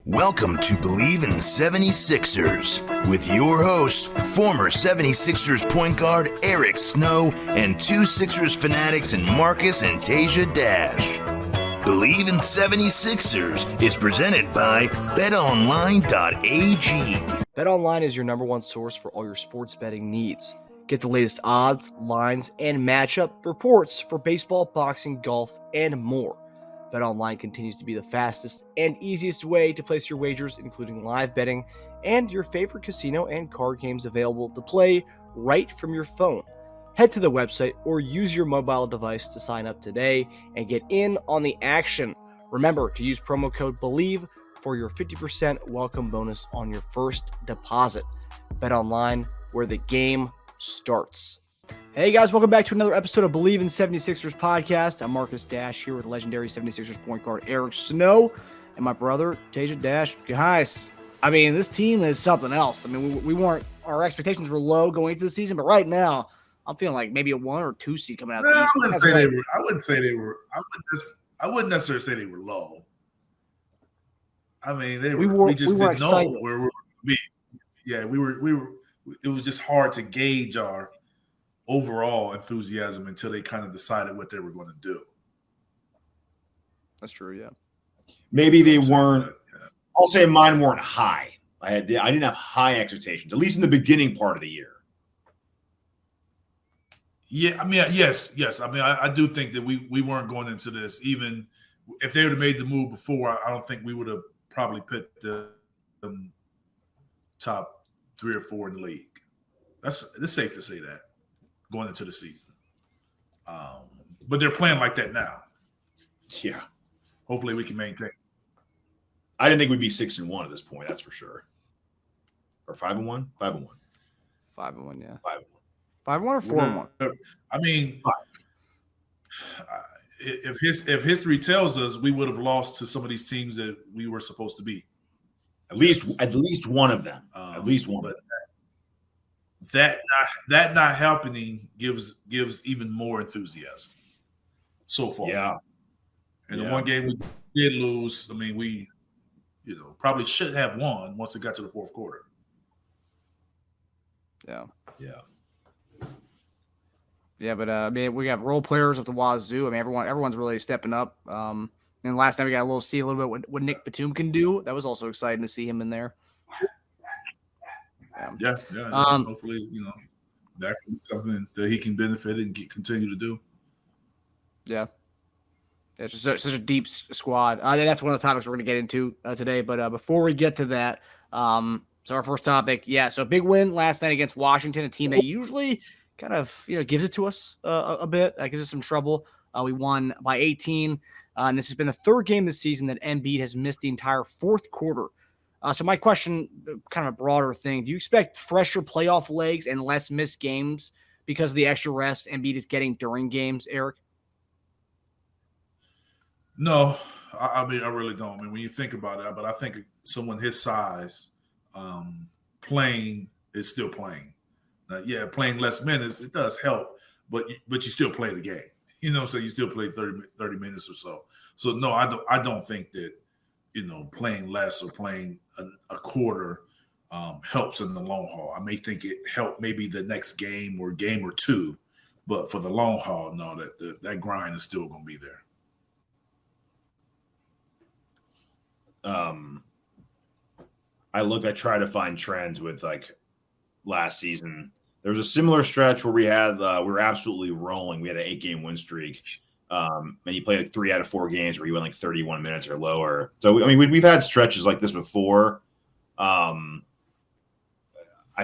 Welcome to Bleav In 76ers with your hosts, former 76ers point guard Eric Snow and two Sixers fanatics in Marcus and Teja Dash. Bleav In 76ers is presented by BetOnline.AG. BetOnline is your number one source for all your sports betting needs. Get the latest odds, lines, and matchup reports for baseball, boxing, golf, and more. BetOnline continues to be the fastest and easiest way to place your wagers, including live betting and your favorite casino and card games available to play right from your phone. Head to the website or use your mobile device to sign up today and get in on the action. Remember to use promo code BLEAV for your 50% welcome bonus on your first deposit. BetOnline, where the game starts. Hey guys, welcome back to another episode of Bleav In 76ers podcast. I'm Marcus Dash here with legendary 76ers point guard Eric Snow and my brother Teja Dash. Guys, I mean, this team is something else. I mean, we weren't, our expectations were low going into the season, but right now I'm feeling like maybe a 1 or 2 seed coming out of the East. I wouldn't necessarily say they were low. I mean, we just didn't know where we were going to be. Yeah, we were. It was just hard to gauge our overall enthusiasm until they kind of decided what they were going to do. That's true, yeah. Maybe they weren't. I'll say mine weren't high. I didn't have high expectations, at least in the beginning part of the year. Yeah, I mean, yes. I mean, I do think that we weren't going into this. Even if they would have made the move before, I don't think we would have probably picked the top 3 or 4 in the league. It's safe to say that going into the season. But they're playing like that now. Yeah. Hopefully we can maintain. I didn't think we'd be 6-1 at this point, that's for sure. Or 5-1? 5-1. 5-1, yeah. 5-1. 5-1 or 4-1? I mean, if history tells us, we would have lost to some of these teams that we were supposed to beat. At least one of them. At least one. But that not happening gives even more enthusiasm so far. Yeah. And the one game we did lose, I mean, we probably should have won once it got to the fourth quarter. Yeah. Yeah, but I mean, we got role players up the wazoo. I mean, everyone's really stepping up. And last time we got a little bit what Nick Batum can do. That was also exciting to see him in there. Yeah. Hopefully, that can be something that he can benefit and continue to do. Yeah. It's just such a deep squad. That's one of the topics we're going to get into today. But before we get to that, so our first topic, so big win last night against Washington, a team that usually kind of gives it to us a bit, gives us some trouble. We won by 18, and this has been the third game this season that Embiid has missed the entire fourth quarter. So my question, kind of a broader thing, do you expect fresher playoff legs and less missed games because of the extra rest Embiid is getting during games, Eric? No, I mean, I really don't. I mean, when you think about it, but I think someone his size playing is still playing. Playing less minutes, it does help, but you still play the game. So you still play 30 minutes or so. So, no, I don't think that, playing less or playing a quarter helps in the long haul. I may think it helped maybe the next game or two, but for the long haul, no, that grind is still going to be there. I try to find trends with like last season. There was a similar stretch where we were absolutely rolling. We had an 8-game win streak. And you played like 3 out of 4 games where you went like 31 minutes or lower. So, I mean, we've had stretches like this before. I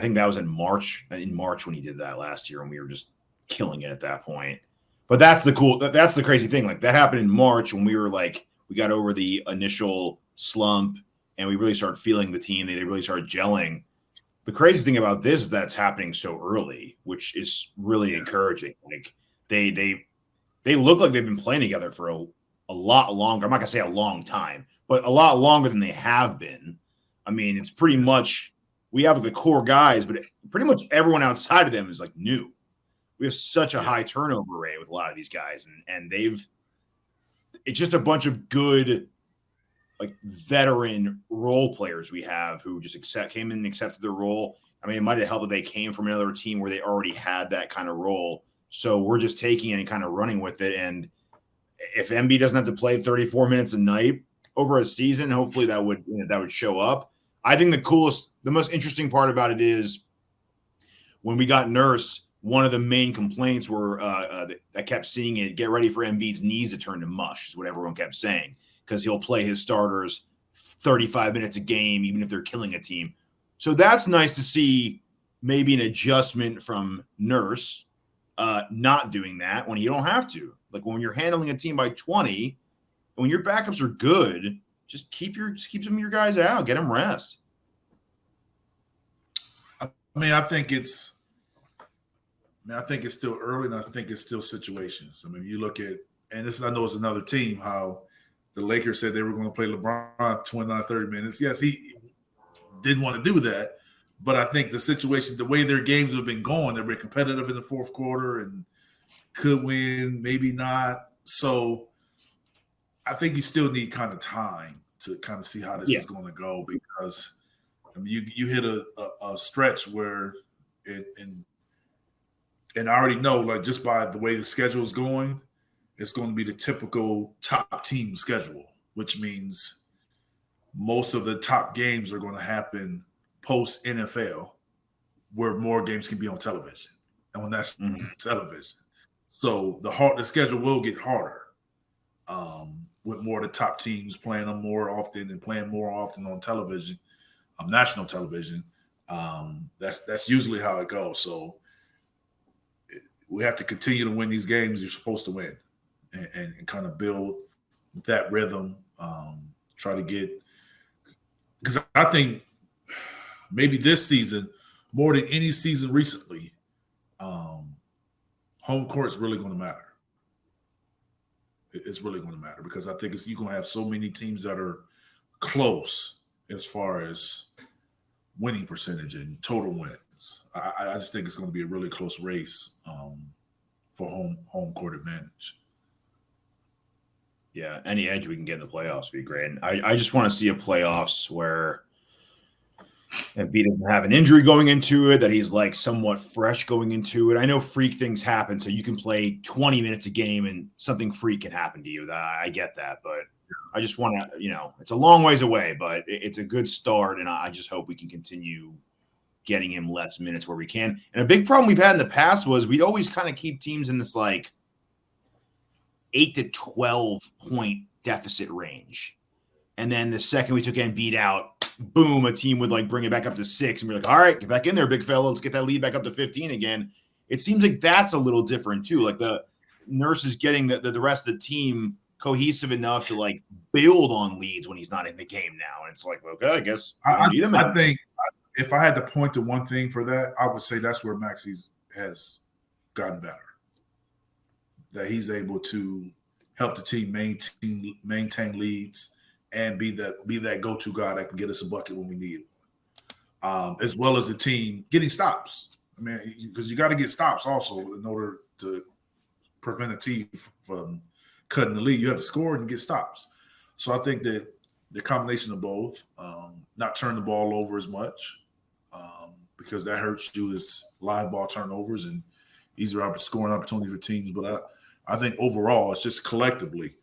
think that was in March when he did that last year, and we were just killing it at that point. But that's the crazy thing. Like that happened in March when we were like, we got over the initial slump and we really started feeling the team. They really started gelling. The crazy thing about this is that's happening so early, which is really encouraging. Like they look like they've been playing together for a lot longer. I'm not gonna say a long time, but a lot longer than they have been. I mean, it's pretty much we have the core guys, but pretty much everyone outside of them is like new. We have such a high turnover rate with a lot of these guys, and it's just a bunch of good like veteran role players we have who just came in and accepted the role. I mean, it might have helped that they came from another team where they already had that kind of role. So we're just taking it and kind of running with it. And if Embiid doesn't have to play 34 minutes a night over a season, hopefully that would show up. I think the most interesting part about it is when we got Nurse, one of the main complaints were I kept seeing it, get ready for Embiid's knees to turn to mush, is what everyone kept saying, because he'll play his starters 35 minutes a game, even if they're killing a team. So that's nice to see, maybe an adjustment from Nurse, not doing that when you don't have to. Like when you're handling a team by 20, when your backups are good, just keep some of your guys out, get them rest. I mean, I think it's still early, and I think it's still situations. I mean, you look at, and this, I know it's another team, how the Lakers said they were going to play LeBron 29, 30 minutes. Yes, he didn't want to do that, but I think the situation, the way their games have been going, they've been competitive in the fourth quarter and could win, maybe not. So I think you still need kind of time to kind of see how this is going to go, because I mean, you hit a stretch where and I already know, like, just by the way the schedule is going, it's going to be the typical top team schedule, which means most of the top games are going to happen post NFL, where more games can be on television, and when that's television, so the schedule will get harder, with more of the top teams playing them more often and playing more often on television, national television. That's usually how it goes. So we have to continue to win these games you're supposed to win, and kind of build that rhythm. Try to get, because I think maybe this season, more than any season recently, home court is really going to matter. It's really going to matter, because I think you're going to have so many teams that are close as far as winning percentage and total wins. I just think it's going to be a really close race for home court advantage. Yeah, any edge we can get in the playoffs would be great. And I just want to see a playoffs where Embiid doesn't have an injury going into it, that he's like somewhat fresh going into it. I know freak things happen, so you can play 20 minutes a game and something freak can happen to you. I get that, but I just want to, it's a long ways away, but it's a good start, and I just hope we can continue getting him less minutes where we can. And a big problem we've had in the past was we'd always kind of keep teams in this like 8 to 12 point deficit range. And then the second we took Embiid out, boom, a team would like bring it back up to 6, and we're like, all right, get back in there, big fella. Let's get that lead back up to 15 again. It seems like that's a little different too. Like the Nurse is getting the rest of the team cohesive enough to like build on leads when he's not in the game now. And it's like, okay, I guess I think if I had to point to one thing for that, I would say that's where Maxey's has gotten better. That he's able to help the team maintain leads and be that go-to guy that can get us a bucket when we need it, as well as the team getting stops. I mean, because you got to get stops also in order to prevent a team from cutting the lead. You have to score and get stops. So I think that the combination of both, not turn the ball over as much, because that hurts you as live ball turnovers and easier scoring opportunity for teams. But I think overall, it's just collectively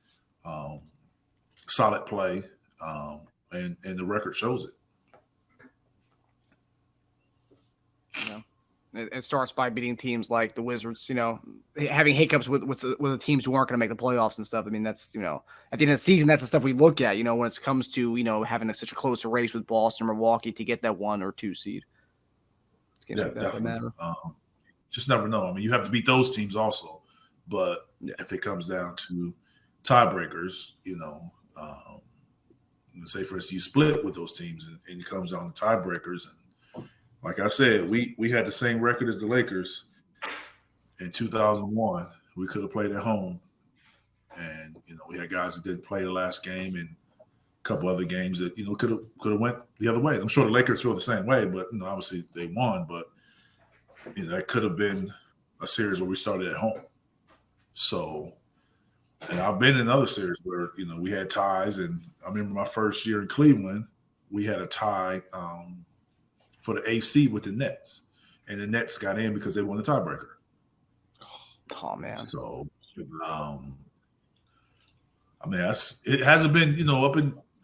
solid play, and the record shows it. It starts by beating teams like the Wizards, having hiccups with the teams who aren't going to make the playoffs and stuff. I mean, that's, at the end of the season, that's the stuff we look at, when it comes to, having such a close race with Boston or Milwaukee to get that 1 or 2 seed. It's games like that matter. Just never know. I mean, you have to beat those teams also. But if it comes down to tiebreakers, say for instance you split with those teams and it comes down to tiebreakers, and like I said, we had the same record as the Lakers in 2001. We could have played at home, and we had guys that didn't play the last game and a couple other games that could have went the other way. I'm sure the Lakers feel the same way, but obviously they won. But that could have been a series where we started at home. So And I've been in other series where, we had ties. And I remember my first year in Cleveland, we had a tie for the AFC with the Nets. And the Nets got in because they won the tiebreaker. Oh, man. So, it hasn't been,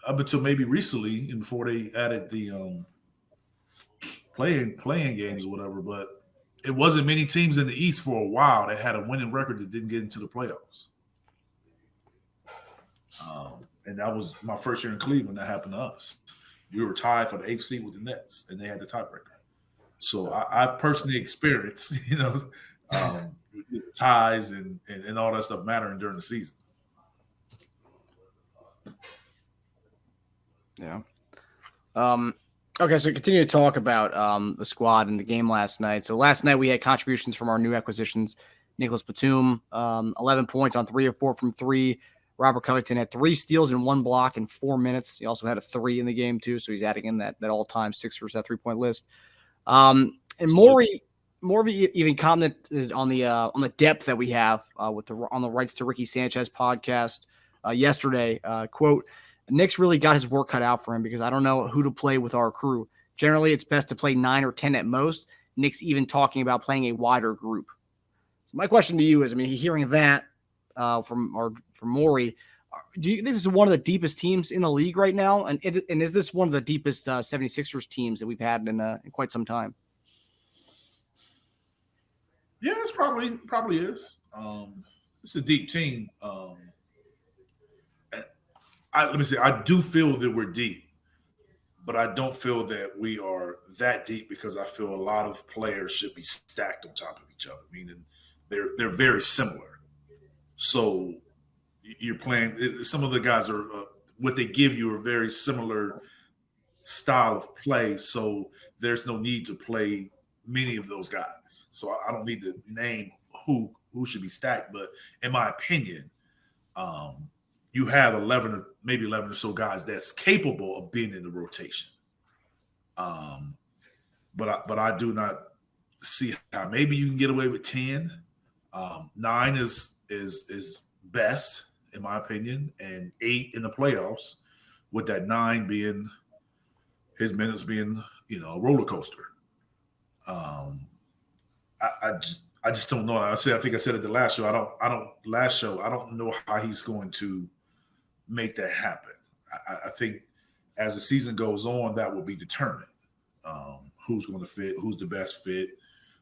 up until maybe recently and before they added the playing games or whatever. But it wasn't many teams in the East for a while that had a winning record that didn't get into the playoffs. And that was my first year in Cleveland. That happened to us. We were tied for the AFC with the Nets, and they had the tiebreaker. So I've personally experienced, ties and all that stuff mattering during the season. Yeah. Okay, so continue to talk about the squad and the game last night. So last night we had contributions from our new acquisitions. Nicholas Batum, 11 points on 3 of 4 from 3. Robert Covington had 3 steals and 1 block in 4 minutes. He also had a 3 in the game too, so he's adding in that all-time Sixers, that 3-point list. And Morey even commented on the depth that we have on the Rights to Ricky Sanchez podcast yesterday. Quote, Nick's really got his work cut out for him because I don't know who to play with our crew. Generally, it's best to play 9 or 10 at most. Nick's even talking about playing a wider group. So my question to you is, hearing that from Morey, do you think this is one of the deepest teams in the league right now? And is this one of the deepest 76ers teams that we've had in quite some time? Yeah, it's probably is. It's a deep team. Let me say, I do feel that we're deep, but I don't feel that we are that deep because I feel a lot of players should be stacked on top of each other, meaning they're very similar. So you're playing. Some of the guys are what they give you are very similar style of play. So there's no need to play many of those guys. So I don't need to name who should be stacked, but in my opinion, you have 11 or so guys that's capable of being in the rotation. But I do not see how maybe you can get away with 10. 9 is best in my opinion, and 8 in the playoffs, with that 9 being his minutes being a roller coaster. I just don't know. I think I said it the last show. I don't know how he's going to make that happen. I think as the season goes on, that will be determined. Who's going to fit, who's the best fit,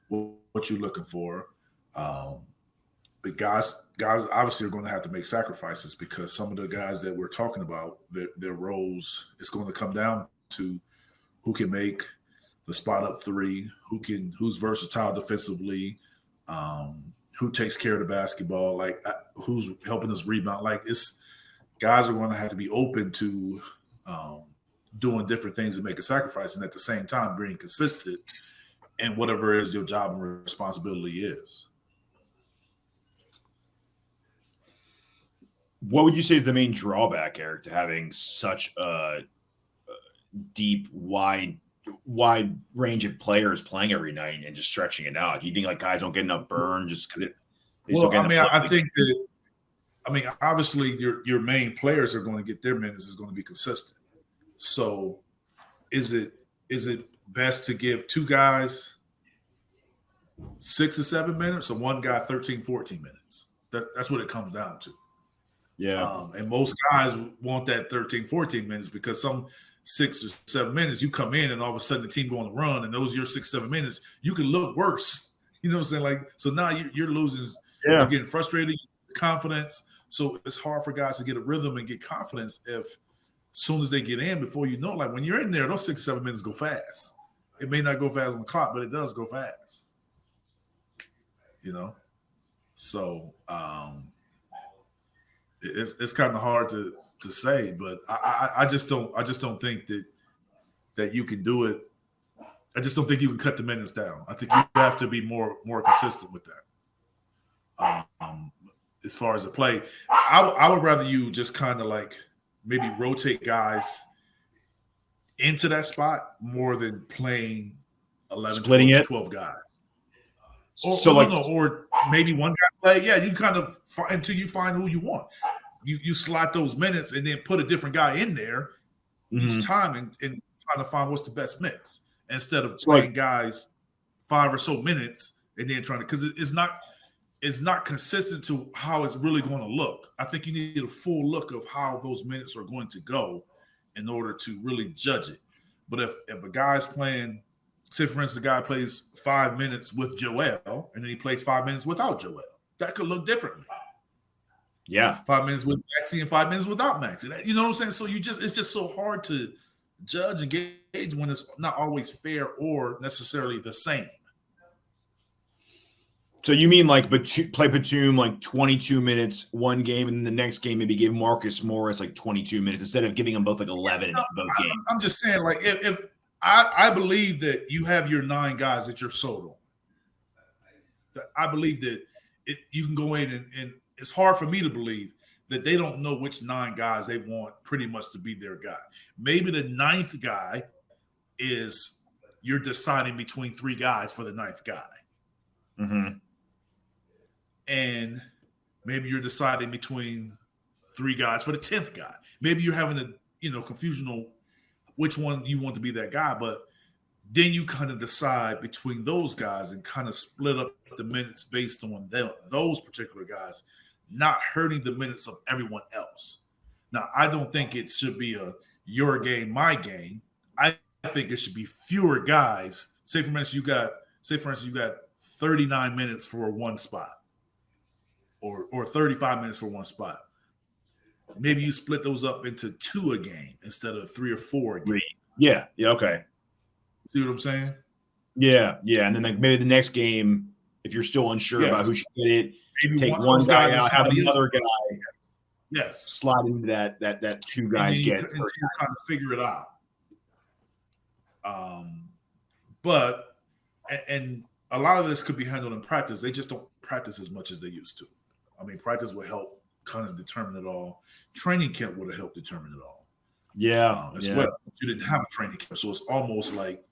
what you're looking for. But guys obviously are going to have to make sacrifices because some of the guys that we're talking about, their roles, it's going to come down to who can make the spot up 3, who's versatile defensively, who takes care of the basketball, who's helping us rebound. Guys are going to have to be open to doing different things and making sacrifices, and at the same time being consistent in whatever it is your job and responsibility is. What would you say is the main drawback, Eric, to having such a deep, wide range of players playing every night and just stretching it out? Do you think guys don't get enough burn just because I think that obviously your main players are going to get their minutes is going to be consistent. So is it best to give 2 guys 6 or 7 minutes or one guy 13, 14 minutes? That's what it comes down to. Yeah. And most guys want that 13, 14 minutes because some 6 or 7 minutes, you come in and all of a sudden the team go on a run and those are your 6, 7 minutes, you can look worse. You know what I'm saying? So now you're losing, you're getting frustrated, confidence. So it's hard for guys to get a rhythm and get confidence if as soon as they get in, before you know, when you're in there, those 6, 7 minutes go fast. It may not go fast on the clock, but it does go fast. So it's kind of hard to say, but I just don't think that you can do it. I just don't think you can cut the minutes down. I think you have to be more consistent with that. As far as the play, I would rather you just kind of maybe rotate guys into that spot more than playing 11, splitting 12 guys. Or maybe one guy play. Yeah, you kind of until you find who you want. You slot those minutes and then put a different guy in there each time and trying to find what's the best mix instead of playing guys 5 or so minutes and then trying to, because it's not consistent to how it's really going to look. I think you need a full look of how those minutes are going to go in order to really judge it. But if a guy's playing, say for instance, a guy plays 5 minutes with Joel and then he plays 5 minutes without Joel, that could look differently. Yeah. 5 minutes with Maxey and 5 minutes without Maxey. You know what I'm saying? So it's just so hard to judge and gauge when it's not always fair or necessarily the same. So you mean like play Batum like 22 minutes one game, and then the next game maybe give Marcus Morris like 22 minutes instead of giving them both like 11 in both games? I'm just saying, like, if I Bleav that you have your 9 guys that you're sold on. I Bleav that you can go in and it's hard for me to Bleav that they don't know which 9 guys they want pretty much to be their guy. Maybe the 9th guy is you're deciding between 3 guys for the 9th guy. Mm-hmm. And maybe you're deciding between 3 guys for the 10th guy. Maybe you're having a confusion on which one you want to be that guy, but then you kind of decide between those guys and kind of split up the minutes based on those particular guys, not hurting the minutes of everyone else. Now, I don't think it should be a your game, my game. I think it should be fewer guys. Say for instance, you got 39 minutes for one spot. Or 35 minutes for one spot. Maybe you split those up into 2 a game instead of 3 or 4 a game. Yeah, okay. See what I'm saying? Yeah. And then like maybe the next game, if you're still unsure about who should get it, maybe take one guy out, have another guy. Yes. Slide into that 2 guys get. And you kind of figure it out. But a lot of this could be handled in practice. They just don't practice as much as they used to. I mean, practice will help kind of determine it all. Training camp would have helped determine it all. Yeah. Well, you didn't have a training camp, so it's almost like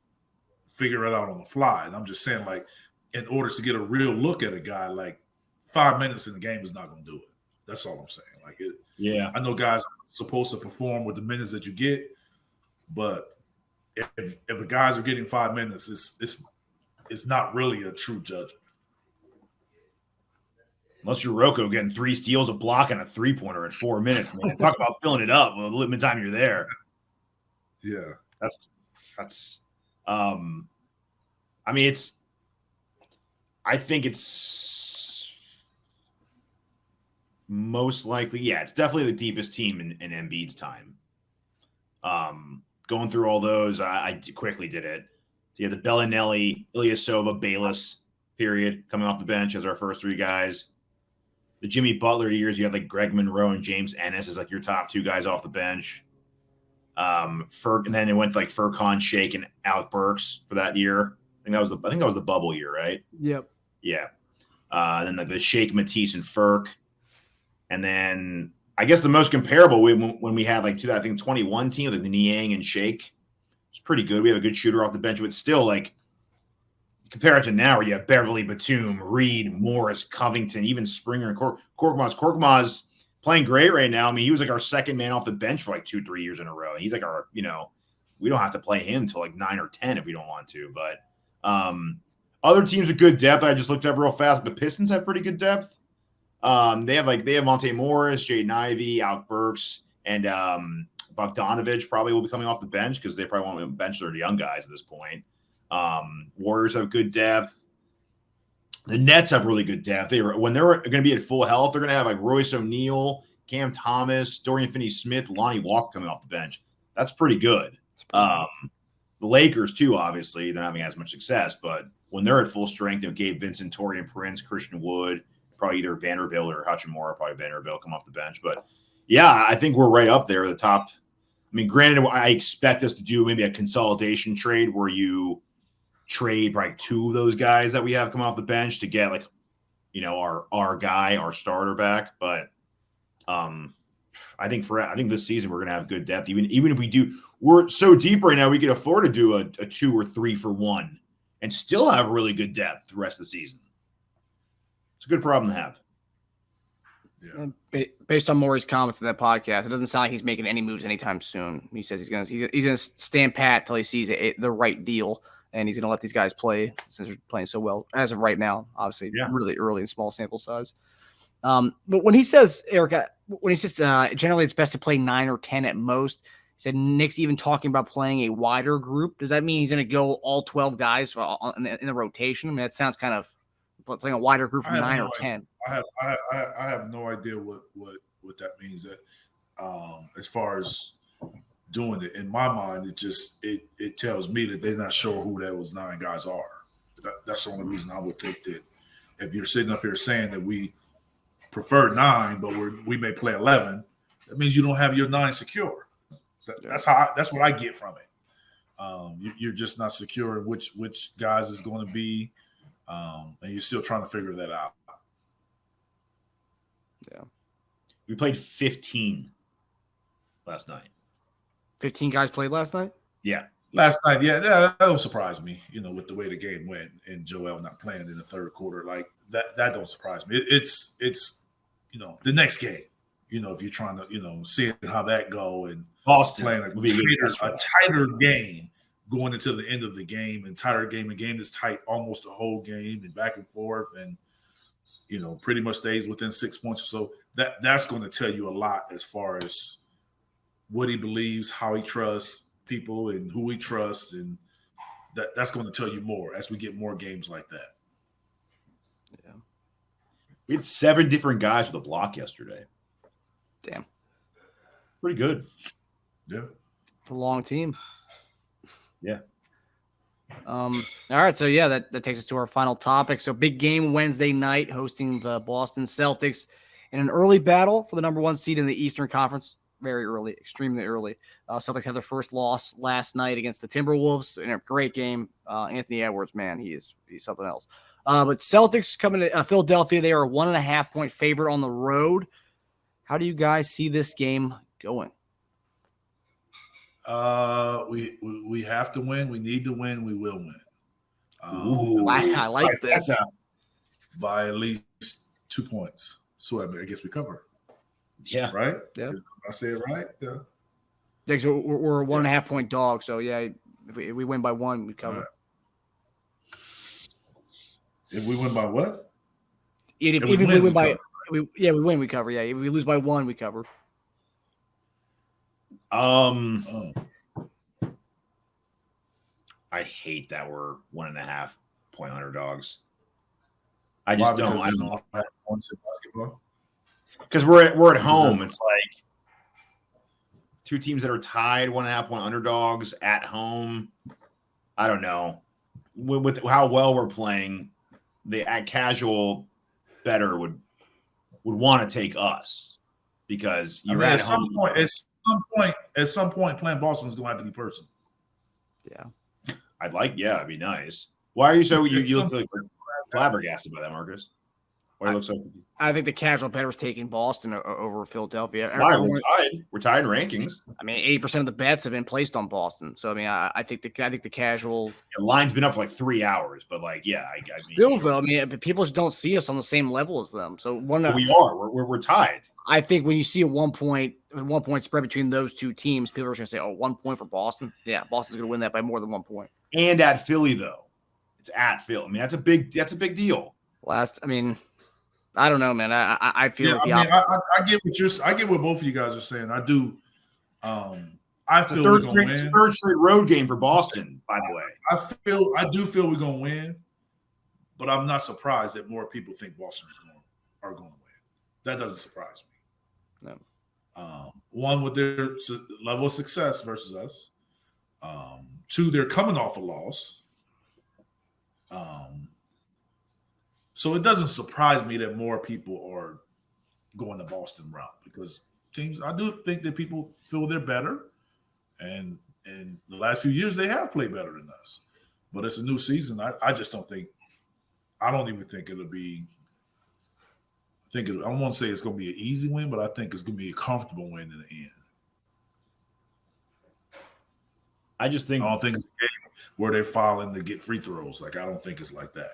figure it out on the fly. And I'm just saying, like, in order to get a real look at a guy, like 5 minutes in the game is not going to do it. That's all I'm saying. Like, I know guys are supposed to perform with the minutes that you get, but if the guys are getting 5 minutes, it's not really a true judgment. Unless you're Rocco getting 3 steals, a block, and a 3-pointer at 4 minutes, man. Talk about filling it up with the limited time you're there. Yeah. That's I mean, I think it's most likely, it's definitely the deepest team in Embiid's time. Going through all those, I quickly did it. So you had the Bellinelli, Ilyasova, Bayless period coming off the bench as our first 3 guys. The Jimmy Butler years, you had like Greg Monroe and James Ennis as like your top 2 guys off the bench. And then it went like Furkan, Shake, and Alec Burks for that year. I think that was the bubble year, right? Yep. Yeah. Then like the Shake, Matisse, and Furk. And then I guess the most comparable when we had like 2021 team, like the Niang and Shake, it's pretty good. We have a good shooter off the bench, but still like compare it to now where you have Beverly, Batum, Reed, Morris, Covington, even Springer and Korkmaz. Korkmaz playing great right now. I mean, he was like our second man off the bench for like 2-3 years in a row. And he's like our, we don't have to play him till like 9 or 10 if we don't want to. But other teams with good depth, I just looked up real fast. The Pistons have pretty good depth. They have Monte Morris, Jaden Ivey, Alec Burks, and Bogdanovich probably will be coming off the bench because they probably won't bench their young guys at this point. Warriors have good depth. The Nets have really good depth. When they're going to be at full health, they're going to have like Royce O'Neal, Cam Thomas, Dorian Finney-Smith, Lonnie Walker coming off the bench. That's pretty good. The Lakers too, obviously, they're not having as much success, but when they're at full strength, Gabe Vincent, Torian Prince, Christian Wood, probably either Vanderbilt or Hachimura, probably Vanderbilt come off the bench. But yeah, I think we're right up there at the top. I mean, granted, I expect us to do maybe a consolidation trade where you trade like 2 of those guys that we have come off the bench to get like, our guy, our starter back. But I think this season we're going to have good depth. Even if we're so deep right now, we can afford to do a 2 or 3 for 1 and still have really good depth the rest of the season. It's a good problem to have. Yeah. Based on Maury's comments in that podcast, it doesn't sound like he's making any moves anytime soon. He says he's gonna stand pat till he sees the right deal, and he's gonna let these guys play since they're playing so well as of right now. Obviously, really early and small sample size. But when he says, Eric, generally it's best to play 9 or 10 at most. He said Nick's even talking about playing a wider group. Does that mean he's going to go all 12 guys in the rotation? I mean, that sounds kind of playing a wider group from 9 or 10. I have no idea what that means. That as far as doing it, in my mind, it tells me that they're not sure who those 9 guys are. That's the only reason I would think that if you're sitting up here saying that we prefer 9, but we may play 11, that means you don't have your 9 secure. That's what I get from it. You're just not secure in which guys is going to be, and you're still trying to figure that out. Yeah, we played 15 last night. 15 guys played last night. Yeah, last night. Yeah, that don't surprise me. With the way the game went and Joel not playing in the third quarter, like that don't surprise me. It's the next game. If you're trying to seeing how that go and Boston playing a tighter game going into the end of the game and tighter game. A game that's tight almost the whole game and back and forth and pretty much stays within 6 points or so. That's going to tell you a lot as far as what he believes, how he trusts people and who he trusts, and that's going to tell you more as we get more games like that. Yeah, we had 7 different guys with a block yesterday. Damn, pretty good. Yeah, it's a long team. Yeah. All right, so yeah, that takes us to our final topic. So big game Wednesday night, hosting the Boston Celtics in an early battle for the number 1 seed in the Eastern Conference. Very early, extremely early. Celtics had their first loss last night against the Timberwolves in a great game. Anthony Edwards, man, he's something else. But Celtics coming to Philadelphia, they are a 1.5 point favorite on the road. How do you guys see this game going? We have to win. We need to win. We will win. I like this. By at least 2 points. So I guess we cover. Yeah. Right? Yeah. I say it right? Yeah. So we're a 1.5 point dog. So yeah, if we win by 1, we cover. Right. If we win by what? Even if we win by we win, we cover. Yeah. If we lose by 1, we cover. I hate that we're 1.5 point underdogs. I just don't. I don't have points in basketball because we're at home. It's like 2 teams that are tied 1.5 point underdogs at home. I don't know with how well we're playing. The casual better would want to take us because you're at home. At some point, playing Boston is going to have to be personal. Yeah. It'd be nice. Why are you so you look like flabbergasted by that, Marcus? Why look so? I think the casual better is taking Boston over Philadelphia. Why? We're tied in rankings. I mean, 80% of the bets have been placed on Boston. So I mean, I think the casual line's been up for like 3 hours, but like, yeah, I mean, still though. I mean, people just don't see us on the same level as them. So we are. We're tied. I think when you see a 1 point spread between those 2 teams, people are going to say, "Oh, 1 point for Boston." Yeah, Boston's going to win that by more than 1 point. And at Philly, though, it's at Philly. I mean, that's a big deal. I don't know, man. I feel like I get what both of you guys are saying. I do. I feel we're going to win. Third straight road game for Boston, by the way. I do feel we're going to win, but I'm not surprised that more people think Boston are going to win. That doesn't surprise me. No. One, with their level of success versus us. 2, they're coming off a loss. So it doesn't surprise me that more people are going the Boston route because teams, I do think that people feel they're better. And in the last few years, they have played better than us. But it's a new season. I just don't think – I don't even think it'll be – I don't want to say it's going to be an easy win, but I think it's going to be a comfortable win in the end. I don't think it's a game where they're fouling to get free throws. Like, I don't think it's like that.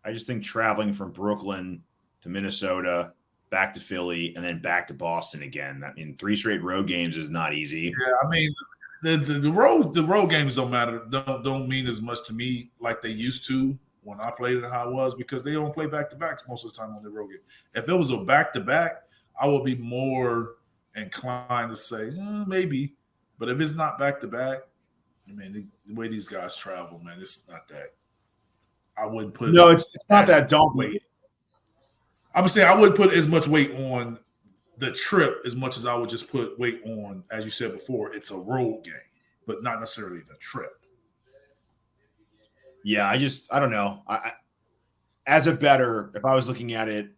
I just think traveling from Brooklyn to Minnesota, back to Philly, and then back to Boston again. I mean, 3 straight road games is not easy. Yeah, I mean, the road games don't matter. Don't mean as much to me like they used to when I played it how it was, because they don't play back to backs most of the time on the road game. If it was a back to back, I would be more inclined to say maybe. But if it's not back to back, I mean, the way these guys travel, man, it's not that. I wouldn't put no, it's not that daunting. Weight. I'm saying I wouldn't put as much weight on the trip as much as I would just put weight on, as you said before, it's a road game, but not necessarily the trip. Yeah, I don't know. As a bettor, if I was looking at it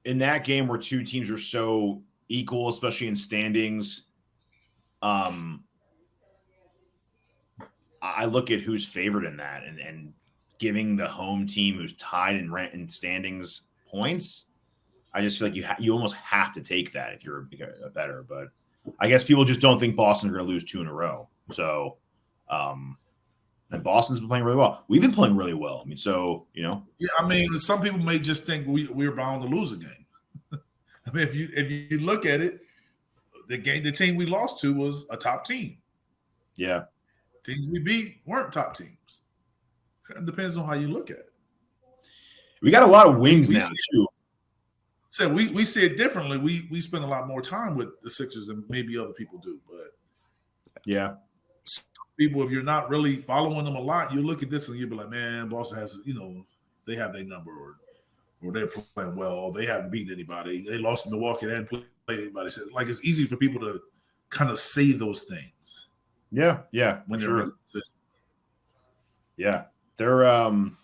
in that game where 2 teams are so equal, especially in standings, I look at who's favored in that and giving the home team who's tied in standings points. I just feel like you almost have to take that if you're a bettor. But I guess people just don't think Boston's going to lose 2 in a row. So, and Boston's been playing really well. We've been playing really well. I mean, so, Yeah, I mean, some people may just think we're bound to lose a game. I mean, if you look at it, the team we lost to was a top team. Yeah. Teams we beat weren't top teams. It depends on how you look at it. We got a lot of wings now, too. So we see it differently. We spend a lot more time with the Sixers than maybe other people do. But yeah, people, if you're not really following them a lot, you look at this and you'll be like, man, Boston has, they have their number, or they're playing well, or they haven't beaten anybody. They lost to Milwaukee, they hadn't played anybody. So, like, it's easy for people to kind of say those things. Yeah, when sure. They're yeah, they're. I'm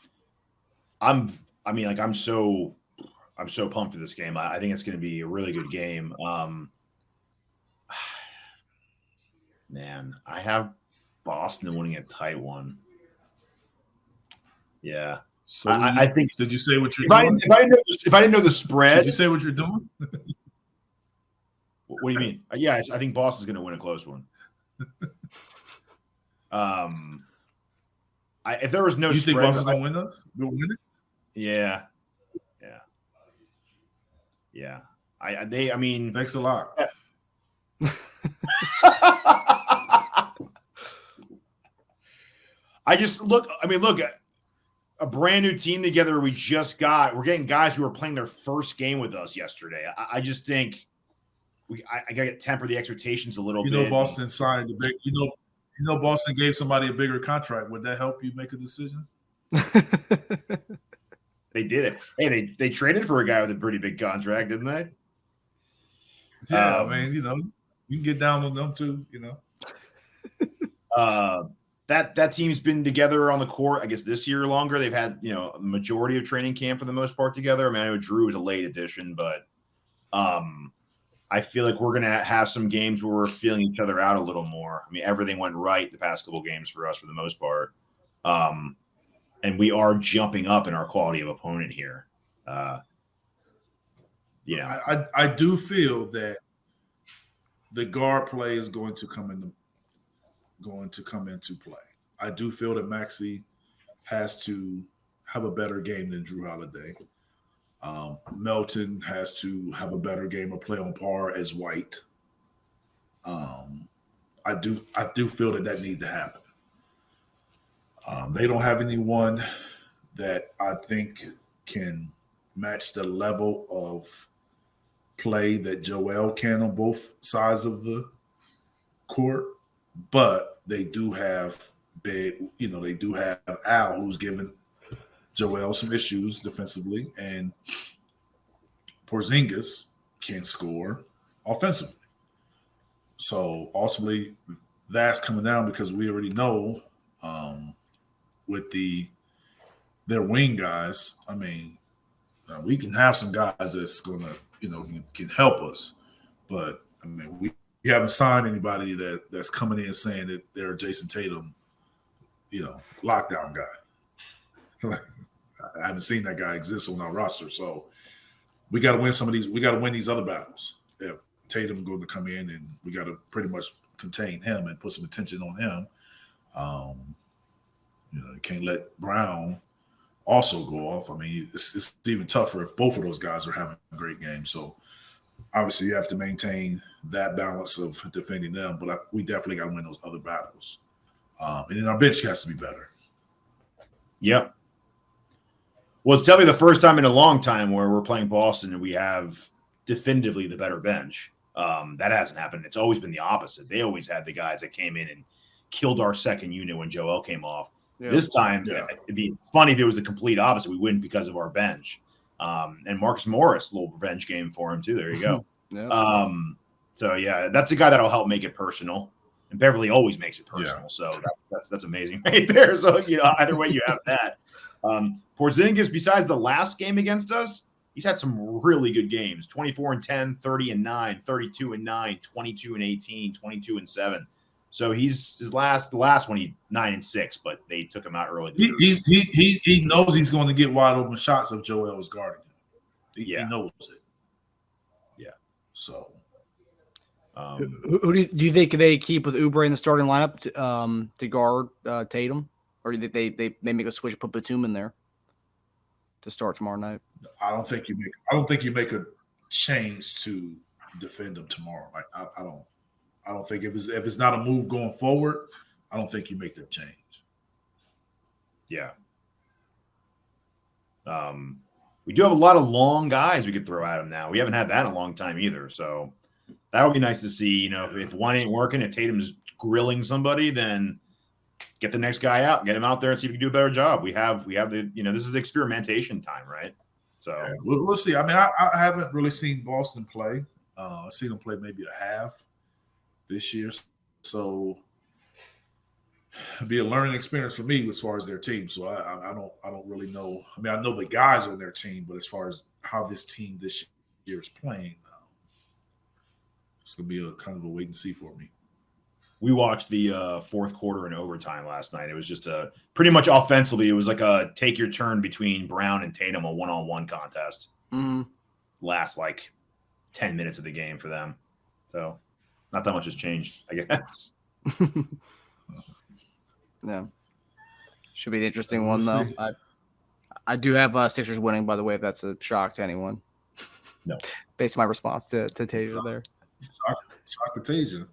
so pumped for this game. I think it's going to be a really good game. Man, I have Boston winning a tight one. Yeah. So I think. Did you say what you're doing? If I didn't know the spread, did you say what you're doing? What do you mean? Yeah, I think Boston's going to win a close one. If there was no you spread, think Boston's going to win us? We'll win it? Yeah. I mean, thanks a lot. look, a brand new team together. We're getting guys who are playing their first game with us yesterday. I just think I got to temper the expectations a little bit. Boston signed the big, Boston gave somebody a bigger contract. Would that help you make a decision? They did it. Hey, they traded for a guy with a pretty big contract, didn't they? Yeah, I mean, you can get down on them too, That team's been together on the court, I guess, this year longer. They've had, a majority of training camp for the most part together. I mean, I know Drew was a late addition, but I feel like we're going to have some games where we're feeling each other out a little more. I mean, everything went right the past couple games for us for the most part. And we are jumping up in our quality of opponent here. I do feel that the guard play is going to come into play. I do feel that Maxey has to have a better game than Drew Holiday. Melton has to have a better game or play on par as White. I do feel that needs to happen. They don't have anyone that I think can match the level of play that Joel can on both sides of the court, but they do have Al, who's given Joel some issues defensively, and Porzingis can score offensively. So ultimately, that's coming down because we already know with their wing guys. I mean, we can have some guys that's gonna can help us, but I mean we haven't signed anybody that's coming in saying that they're Jason Tatum, lockdown guy. I haven't seen that guy exist on our roster, so we got to win some of these. We got to win these other battles. If Tatum's going to come in, and we got to pretty much contain him and put some attention on him. You can't let Brown also go off. I mean, it's even tougher if both of those guys are having a great game. So obviously you have to maintain that balance of defending them, but we definitely got to win those other battles. And then our bench has to be better. Yep. Well, it's definitely the first time in a long time where we're playing Boston and we have definitively the better bench. That hasn't happened. It's always been the opposite. They always had the guys that came in and killed our second unit when Joel came off. Yeah. This time, it'd be funny if it was the complete opposite. We win because of our bench. And Marcus Morris, a little revenge game for him, too. There you go. Yeah. So, yeah, that's a guy that'll help make it personal. And Beverly always makes it personal. Yeah. So that's amazing right there. So, either way, you have that. Porzingis, besides the last game against us, he's had some really good games. 24-10, 30-9, 32-9, 22-18, 22-7. So he's the last one, he 9-6, but they took him out early. He knows he's going to get wide open shots if Joel is guarding him. He knows it. Yeah. So, who do you think they keep with Oubre in the starting lineup to guard Tatum, or do you think they make a switch, put Batum in there to start tomorrow night? I don't think you make a change to defend them tomorrow. Like I don't think if it's not a move going forward, I don't think you make that change. Yeah. We do have a lot of long guys we could throw at him now. We haven't had that in a long time either. So that'll be nice to see. If one ain't working, if Tatum's grilling somebody, then get the next guy out, get him out there and see if we can do a better job. We have the, this is experimentation time, right? So yeah, we'll see. I mean, I haven't really seen Boston play. I've seen them play maybe a half this year. So it'll be a learning experience for me as far as their team. So I don't really know. I mean, I know the guys on their team, but as far as how this team this year is playing, it's going to be a kind of a wait and see for me. We watched the fourth quarter in overtime last night. It was just pretty much offensively. It was like a take your turn between Brown and Tatum, a one-on-one contest. Mm-hmm. Last 10 minutes of the game for them. So not that much has changed, I guess. Yeah. Should be an interesting one, though. I do have Sixers winning, by the way, if that's a shock to anyone. No. Based on my response to Teja there. Shock to Teja.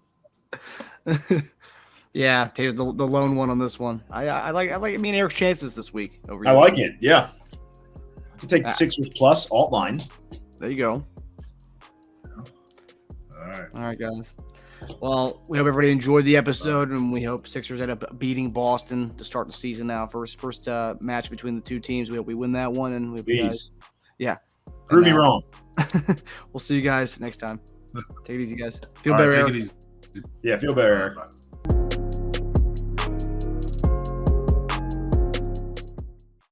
Yeah, Taja's the lone one on this one. I like Eric's chances this week. I like it. Yeah. I can take the Sixers plus alt line. There you go. All right, guys. Well, we hope everybody enjoyed the episode, and we hope Sixers end up beating Boston to start the season now. First match between the two teams. We hope we win that one, and we hope you guys. Yeah. Prove me wrong. We'll see you guys next time. Take it easy, guys. Feel better, Eric. Yeah, feel better, Eric.